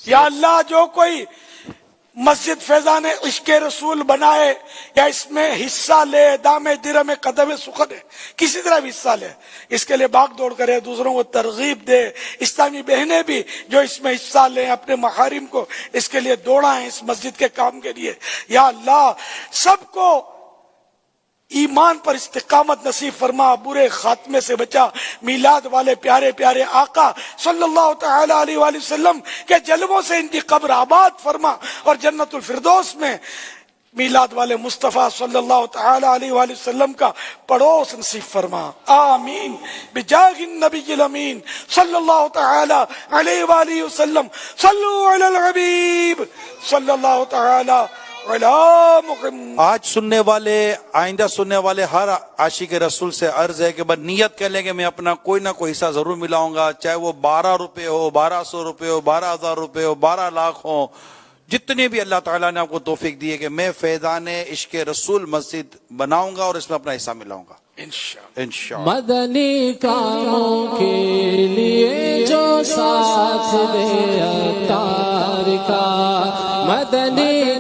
یا اللہ جو کوئی مسجد فیضان عشق رسول بنائے یا اس میں حصہ لے، دام درم قدم سخن ہے، کسی طرح بھی حصہ لے، اس کے لیے بھاگ دوڑ کرے، دوسروں کو ترغیب دے، اسلامی بہنیں بھی جو اس میں حصہ لیں، اپنے محارم کو اس کے لیے دوڑائیں، اس مسجد کے کام کے لیے۔ یا اللہ سب کو ایمان پر استقامت نصیب فرما، برے خاتمے سے بچا، میلاد والے پیارے پیارے آقا صلی اللہ تعالی علیہ وآلہ وسلم کے جلووں سے ان کی قبر آباد فرما، اور جنت الفردوس میں میلاد والے مصطفیٰ صلی اللہ تعالی علیہ وآلہ وسلم کا پڑوس نصیب فرما، آمین بجاہ النبی الامین صلی اللہ تعالی علیہ وآلہ وسلم۔ صلو علی الحبیب صلی اللہ تعالی علی محمد۔ آج سننے والے، آئندہ سننے والے ہر عاشق رسول سے عرض ہے کہ بس نیت کر لیں کہ میں اپنا کوئی نہ کوئی حصہ ضرور ملاؤں گا، چاہے وہ 12 روپے ہو، 1200 روپے ہو، 12,000 روپے ہو، 12 لاکھ ہو، جتنے بھی اللہ تعالیٰ نے آپ کو توفیق دی ہے کہ میں فیضان عشق رسول مسجد بناؤں گا اور اس میں اپنا حصہ ملاؤں گا انشاءاللہ۔ مدنی کاموں کے لیے جو ساتھ دے عطار کا، مدنی